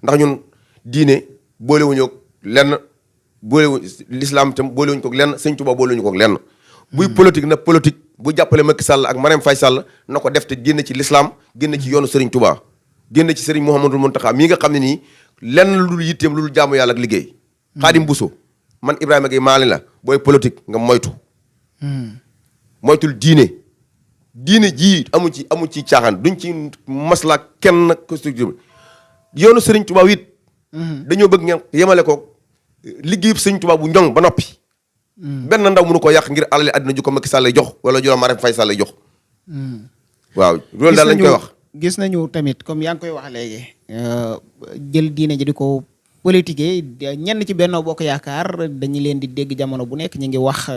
ndax ñun diine boolewuñu ko lenn boolewuñ l'islam tam boolewuñu ko lenn sëñ Tuubaa boolewuñu ko lenn. buy politique na politique bu jàppale Macky Sall ak Marème Faye Sall na ko def te génn ci l'islam génn ci yoonu Serigne Touba génn ci Serigne Mouhamadou Mountakha mii nga xam ne nii lenn lu dul yitteem lu dul jaamu yàlla ak liggéey. Xaadim Bousso man Ibrahima Gueye maali la booy politique nga moytu. moytul diine jii amu ci caaxaan duñ ci masla kenn construction yoonu Serigne Touba it. dañoo bëgg ngeen yemale ko liggéeyub Serigne Touba bu ñoŋ ba noppi. benn ndaw mënu ko yàq ngir alali àddina ju ko Macky Sall lay jox wala ju la Marème Faye Sall lay jox. waaw loolu daal lañ koy wax. gis nañu tamit comme yaa ngi koy wax léegi. jël diine ji di ko politiquer ñenn ci Benno Bokk Yaakaar dañu leen di dégg jamono bu nekk ñu ngi wax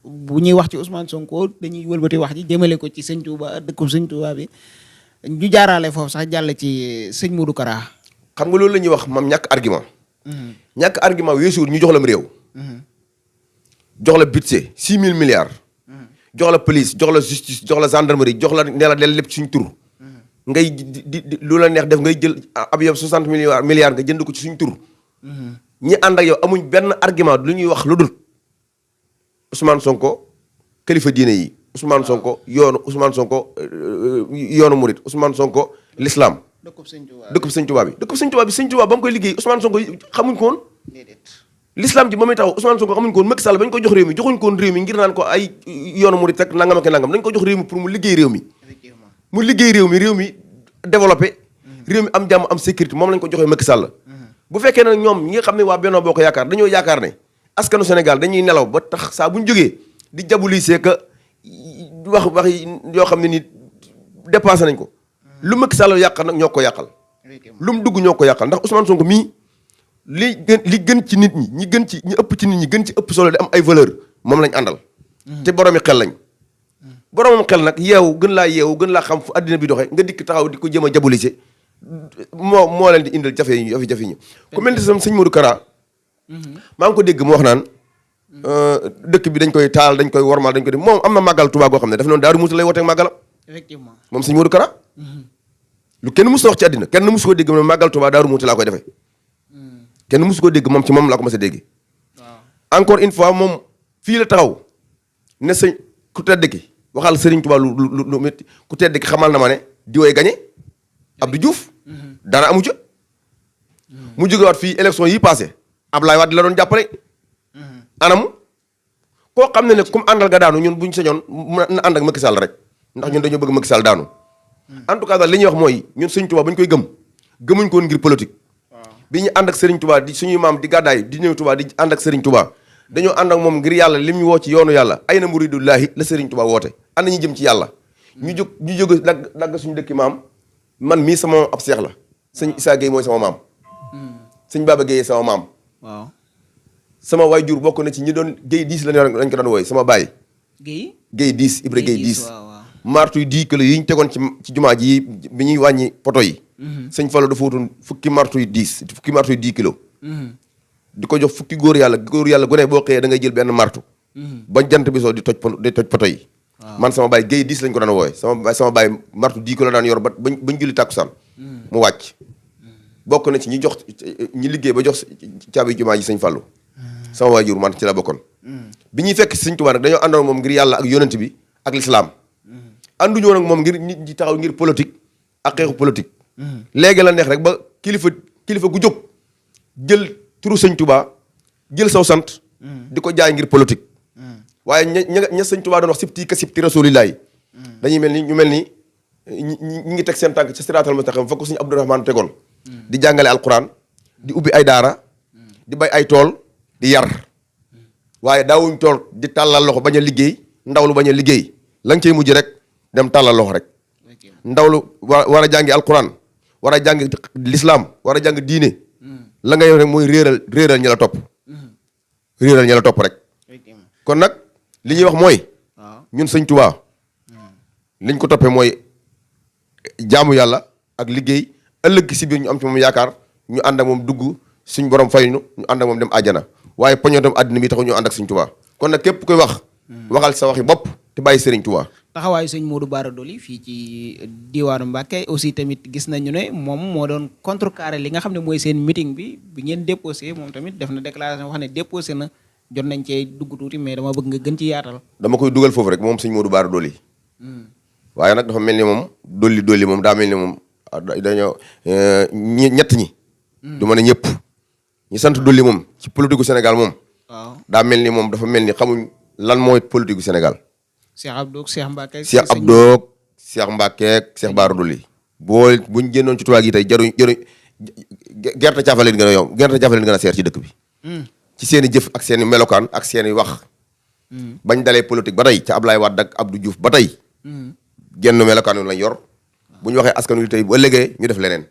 bu ñuy wax ci Ousmane Sonko dañuy wëlbati wax ji jëmale ko ci sëñ Touba dëkkub sëñ Touba bi ñu jaaraale foofu sax jàll ci sëñ Modou Kara. xam nga loolu la ñuy wax mam ñàkk argument. ñàkk argument weesuwul ñu jox la réew. jox la budget 6 000 milliards. jox la police jox la justice jox la gendarmerie jox la ne la del lépp suñ tur. ngay di lu la neex def ngay jël ab yow 60 milliards nga jënd ko ci suñ tur. ñi ànd ak yow amuñ benn argument lu ñuy wax lu dul Ousmane Sonko kilifa diine yi Ousmane Sonko yoonu Murit Ousmane Sonko l'islam. dëkkub sëñ Tuubaa bi sëñ Tuubaa ba mu koy liggéey Ousmane Sonko xamuñ ko woon. l'islam ji ba muy taxaw Ousmane Sonko xamuñ ko woon Macky Sall bañ ko jox réew mi joxuñ ko woon réew mi ngir naan ko ay yoonu Murit rek nangam ak nangam dañ ko jox réew mi pour mu liggéey réew mi. mu liggéey réew mi développé. réew mi am jàmm am sécurité moom lañ ko joxee Macky Sall. bu fekkee ne ñoom ñi nga xam ne waa Benno Bokk Yaakaar dañoo yaakaar ne askanu Sénégal dañuy nelaw ba tax saa bu ñu jógee di jabulisee que wax yoo xam ne ni dépassé nañ ko. lu Macky Sall yàqal nag ñoo ko yàqal. lu mu dugg ñoo ko yàqal ndax Ousmane Sonko mii li gën ci nit ñi ñi ëpp ci nit ñi gën ci ëpp solo di am ay valeur moom lañ àndal. te boroomi xel lañ. boromam xel nag yeewu gën laa xam fu addina bi doxee nga dikk taxaw di ko jëm a jabulise moo leen di indil jafe yi ku mel ni sam sëñ Modou Kara maa ngi ko dégg mu wax naan dëkk bi dañ koy taal dañ koy wormaal dañ koy def moom am na màggal Tuubaa goo xam ne daf noonu Daaru Muxti lay wootee màggalam effectivement moom sëñ Modou Kara lu kenn musu wax ci àddina kenn musu ko dégg ne màggal Tuubaa Daaru Muxti laa koy defee kenn musu ko dégg moom ci moom laa ko mas a dégg encore une fois moom fii la taxaw ne sëñ ku tedd ki waxal Serigne Touba lu métti ku tedd ki xamal na ma ne di way gañe Abdou Diouf dara amu ca mu jógewaat fii élection yi passé Ablaye Wade la doon jàppale anam koo xam ne comme àndal nga daanu ñun buñ sañoon na ànd ak Macky Sall rek ndax ñun dañoo bëgg Macky Sall daanu en tout cas daal li ñuy wax mooy ñun Serigne Touba bañ koy gëmuñ ko woon ngir politique bi ñu ànd ak Serigne Touba di suñuy maam di gàddaay di ñëw Touba di ànd ak Serigne Touba dañoo ànd ak moom ngir yàlla lim ñu woo ci yoonu yàlla ay na muridullahi la Serigne Touba woote ànd ñu jëm ci yàlla ñu jóg dagg suñu dëkki maam man mii sama ab seex la sëñ Issa Gueye mooy sama maam sëñ Baba Gueye sama maam waaw sama waajur bokk na ci ñi doon Gueye 10 lañ ko doon wooye sama baay Gueye 10 Ibra Gueye 10 martu 10 kilos yi ñu tegoon ci jumaa ji bi ñuy wàññi poto yi sëñ Fallou dafa wutoon fukki martu yi 10 kilos di ko jox fukki góor yàlla gu ne boo xëyee da ngay jël benn martu ba jant bi soo di toj poto yi man sama baay Gueye 10 lañ ko daan wooye sama baay martu 10 kilos daan yor bañ julli tàkkusaan mu wàcc bokk na ci ñi liggéey ba jox caabi jumaa ji sëñ Fallou sama waajur man ci la bokkoon bi ñuy fekk sëñ Tuubaa nag dañoo àndoon moom ngir yàlla ak yonent bi ak lislaam ànduñoo nag moom ngir nit ñi taxaw ngir politique ak xeexu politique léegi la neex rek ba kilifa gu jóg jël turu sëñ Tuubaa jël saw sant di ko jaay ngir politique waaye ña sëñ Tuubaa doon wax sibti ka sibti rasulillahi dañuy mel ni ñi ngi teg seen tànk ci siraatal mustaqim fa ko suñu Abdourahmane tegoon di jàngale alquran di ubbi ay daara di bay ay tool di yar waaye daawuñ tool di tàllal loxo bañ a liggéey ndaw lu bañ a liggéey la nga cey mujj rek dem tàllal loxo rek ndaw lu war a jàngi alquran war a jàng l'islam war a jàng diine la nga yow rek mooy réeral ñi la topp rek kon nag li ñuy wax mooy ñun sëñ Tuubaa liñ ko toppee mooy jaamu yàlla ak liggéey ëllëg si biir ñu am ci moom yaakaar ñu ànd ak moom dugg suñ borom faynu ñu ànd ak moom dem àjjana waaye poñoo dem àddina bi taxu ñu ànd ak sëñ Tuubaa kon nag képp koy waxal sa waxi bopp te bàyyi Sëriñ Tuubaa taxawaayu sëñ Modou Bara Dolly fii ci diwaanu Mbacké aussi tamit gis nañu ne moom moo doon contrecarré li nga xam ne mooy seen meeting bi ngeen déposé moom tamit def na déclaration wax ne déposé na jot nañ cee dugg tuuti mais dama bëgg nga gën ci yaatal. dama koy dugal foofu rek moom sëñ Modou Bara Dolly waaye nag dafa mel ni moom dolli moom daa mel ni moom dañoo ñett ñi du ma ne ñëpp ñi sant Dolly moom ci politique gu Sénégal moom waaw daa mel ni moom dafa mel ni xamuñ lan mooy politique gu Sénégal. Cheikh Abdou Cheikh Mbacké Cheikh Mbacké Cheikh Bara Dolly buñ génnoon ci tubaab yi tey jaruñ gerte caafa leen gën a yomb gerte caafa leen gën a seer ci dëkk bi ci seen i jëf ak seen i melokaan ak seen i wax bañ dalee politique ba tey ca Ablaye Wade ak Abdou Diouf ba tey genn melokaan yu lañ yor bu ñu waxee askan wi tey bu ëllëgee ñu def leneen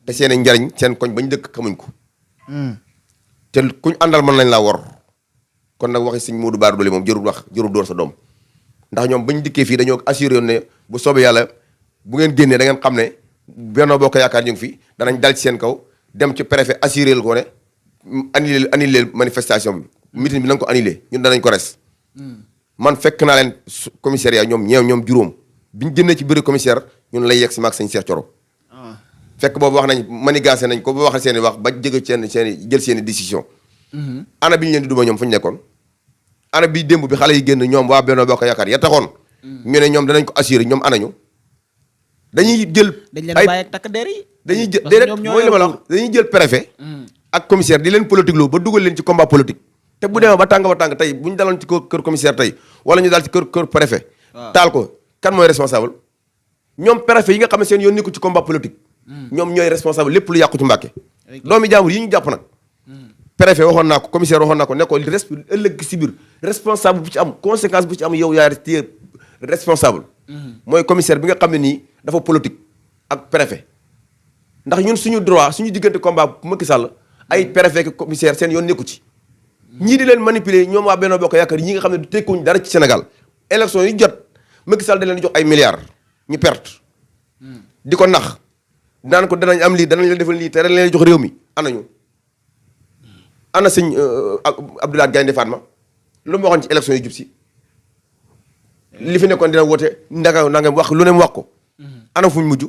te seen i njariñ seen koñ bañ dëkk xamuñ ko te kuñ àndal mën nañ laa wor kon nag waxi sëñ Modou Bara Dolly moom jërul door sa doom ndax ñoom bañ dikkee fii dañoo assuré yoon ne bu soobee yàlla bu ngeen génnee da ngeen xam ne Benno Bokk Yaakaar ñu ngi fi danañ dal ci seen kaw dem ci préfet assuré ko ne annulé manifestation bi meeting bi na nga ko annulé ñun danañ ko res man fekk naa leen commissariat ñoom juróom biñ génnee ci bureau commissaire ñun lay yegg si maag sëñ Cheikh Thioro fekk boobu wax nañ manigancé nañ ko ba waxal seen i wax ba jëge jël seen i décision ana bi ñu leen di duma ñoom fu ñu nekkoon ana bi démb bi xale yi génn ñoom waa Benno Bokk Yaakaar ya taxoon ñu ne ñoom danañ ko assuré ñoom anañu dañuy jël dañ leen bàyyi ak takk der yi dañuy jël déedéet mooy li ma la wax dañuy jël préfet ak commissaire di leen politique loo ba dugal leen ci combat politique te bu demee ba tàng tey bu ñu daloon ci kër commissaire tey wala ñu daal ci kër préfet taal ko kan mooy responsable ñoom préfet yi nga xam ne seen yoon nekku ci combat politique ñoom ñooy responsable lépp lu yàqu ci Mbàkke doomi jaambur yi ñu jàpp nag préfet waxoon naa ko commissaire waxoon naa ko ne ko ëllëg si biir responsable bu ci am conséquence bu ci am yow yaa téye responsable mooy commissaire bi nga xam ne nii dafa politique ak préfet ndax ñun suñu droit suñu diggante combat Macky Sall ay préfet ak commissaire seen yoon nekku ci ñii di leen manipuler ñoom waa Benno Bokk Yaakaar ñi nga xam ne tekkuñ dara ci Sénégal élection yi jot Macky Sall da leen jox ay milliards ñu perte di ko nax naan ko danañ am lii danañ leen defal lii te dañ leen jox réew mi anañu ana sëñ Abdoulaye Gaynde Fatma lu mu waxoon ci élection yi jub si li fi nekkoon dina woote nanga wax lu ne mu wax ko ana fuñ mujj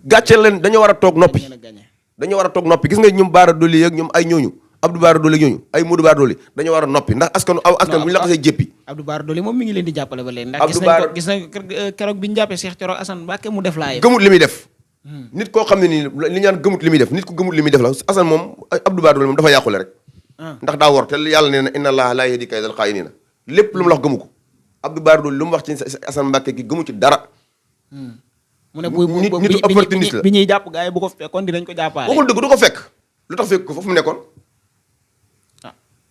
gàcceel leen dañoo war a toog noppi dañoo war a toog noppi gis nga ñoom Bara Dolly ak ñoom ay ñooñu Abdou Bara Dolly ak ñooñu ay Modou Bara Dolly dañoo war a noppi ndax askan bu ñu la xasee jéppi Abdou Bara Dolly moom mi ngi leen di jàppale ba leen ndax gis nañ keroog bi ñu jàppee Cheikh Thioro Assane Mbacké mu def laa gëmut li muy def nit koo xam ne nii li ñaan gëmut li muy def nit ko gëmut li muy def la Assane moom Abdou Bara Dolly moom dafa yàqule rek ndax daa wor te yàlla nee na inna allaha laa yahdi kaydal xaa'iniina lépp lu mu la wax gëmu ko Abdou Bara Dolly lu mu wax ci Assane Mbacké ki gëmu ci dara mu ne nitu opportuniste la bi ñuy jàpp gars yi bu ko fekkoon dinañ ko jàppaale waxul dëgg du ko fekk lu tax fekk ko foofu mu nekkoon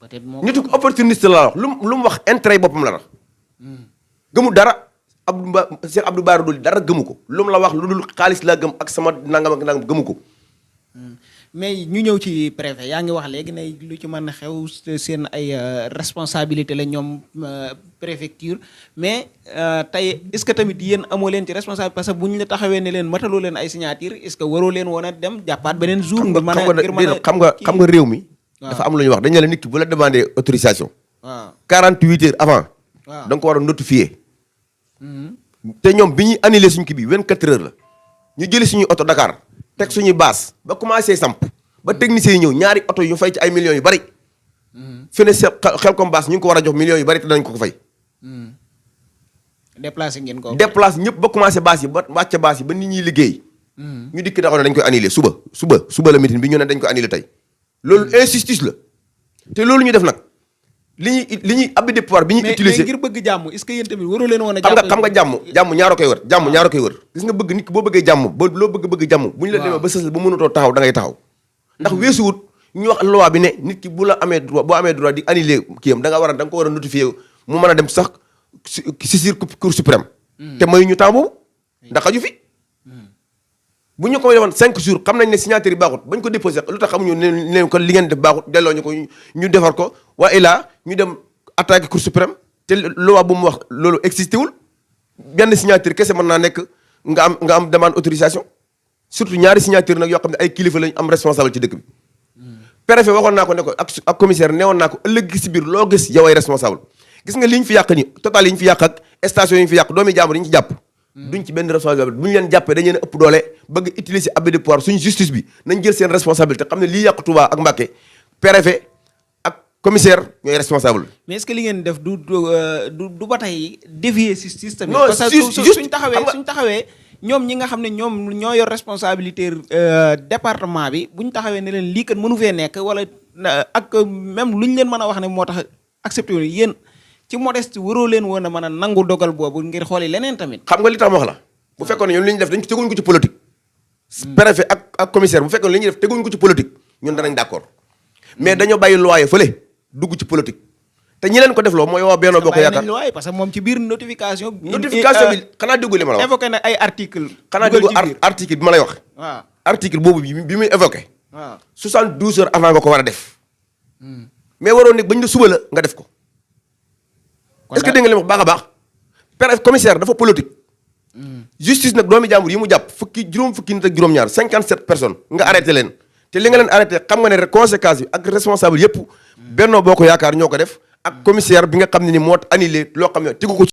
peut-être moom nitu opportuniste la wax lu mu wax intérêt boppam la wax gëmu dara Cheikh Abdou Bara Dolly dara gëmu ko lu mu la wax lu dul xaalis laa gëm ak sama nangam ak nangam gëmu ko mais ñu ñëw ci préfet yaa ngi wax léegi ne lu ci mën a xew seen ay responsabilité la ñoom préfecture mais tey est-ce que tamit yéen amoo leen ci responsable parce que bu ñu la taxawee ne leen mataloo leen ay signature est-ce que waroo leen woon a dem jàppaat beneen jour nga mën a xam nga réew mi dafa am lu ñuy wax dañu la nit ki bu la demandé autorisation waaw 48 heures avant da nga ko war a notifier te ñoom bi ñuy annulé suñu kii bi 24 heures la ñu jëli suñuy oto Dakar teg suñuy base ba commencé samp ba techniciens yi ñëw ñaari oto yu fay ci ay millions yu bari fi ne xel comme base ñu ngi ko war a jox millions yu bari te dañ ko fay déplacé ngeen ko déplacé ñëpp ba commencé base yi ba wàcce base yi ba nit ñuy liggéey ñu dikk taxaw ne dañ koy annulé suba la meeting bi ñu ne dañ koy annulé tey loolu injustice la te loolu ñu def nag li ñuy abus de pouvoir bi ñuy utiliser mais ngir bëgg jàmm est-ce que yéen tamit waroo leen woon a xam nga jàmm ñaaro koy wër jàmm ñaaro koy wër gis nga bëgg nit ki boo bëggee jàmm ba loo bëgg jàmm bu ñu la demee ba sës ba mënutoo taxaw da ngay taxaw ndax weesuwut ñu wax loi bi ne nit ki bu la amee droit boo amee droit di annuler kii am da nga ko war a notifier mu mën a dem sax saisir cour suprême te may ñu temps boobu ndax xaju fi bu ñu ko defoon 5 jours xam nañ ne signature yi baaxut bañ ko déposé lu tax xamuñu ne ko li ngeen def baaxut delloo ñu ko ñu defar ko waa ilaa ñu dem attaqué cour suprême te loi bu mu wax loolu existé wul benn signature kese mën naa nekk nga am demande autorisation surtout ñaari signature nag yoo xam ne ay kilifa lañ am responsable ci dëkk bi. préfet waxoon naa ko ne ko ak commissaire neewoon naa ko ëllëg si biir loo gis yow ay responsable gis nga li ñu fi yàq ni total yi ñu fi yàq ak station yi ñu fi yàq doomi jàmbur yi ñu ci jàpp duñ ci benn responsabilité bu ñu leen jàppee dañu leen ëpp doole bëgg utiliser abus de pouvoir suñu justice bi nañ jël seen responsabilité xam ne lii yàq Touba ak Mbacké préfet ak commissaire ñooy responsable. mais est-ce que li ngeen def du ba tey dévier justice tamit. non parce que suñ taxawee ñoom ñi nga xam ne ñoom ñoo yor responsabilité département bi bu ñu taxawee ne leen lii kat mënu fee nekk wala ak même lu ñu leen mën a wax ne moo tax accepté wu yéen ci modeste waroo leen woon a mën a nangu dogal boobu ngir xooli leneen tamit. xam nga li tax ma wax la bu fekkoon ne ñoom li ñu def dañ teguñ ko ci politique. préfet ak commissaire bu fekkoon li ñuy def teguñ ko ci politique ñun danañ d'accord mais dañoo bàyyi loi fële dugg ci politique te ñi leen ko def loo mooy waa Benno Bokk Yaakaar parce que moom ci biir notification bi xanaa déggu li ma la wax évoqué na ay article xanaa déggu article bi ma lay wax waaw article boobu bi muy évoqué waaw 72 heures avant nga ko war a def mais waroon ne bañ la suba la nga def ko est-ce que dégg nga li ma wax baax a baax préfet commissaire dafa politique justice nag doomi jàmbur yi mu jàpp juróom fukki nit ak juróom-ñaar 57 personnes nga arrêté leen te li nga leen arrêté xam nga ne conséquences yi ak responsable yëpp Benno Bokk Yaakaar ñoo ko def ak commissaire bi nga xam ne ni moo annulé loo xam ne tegu ko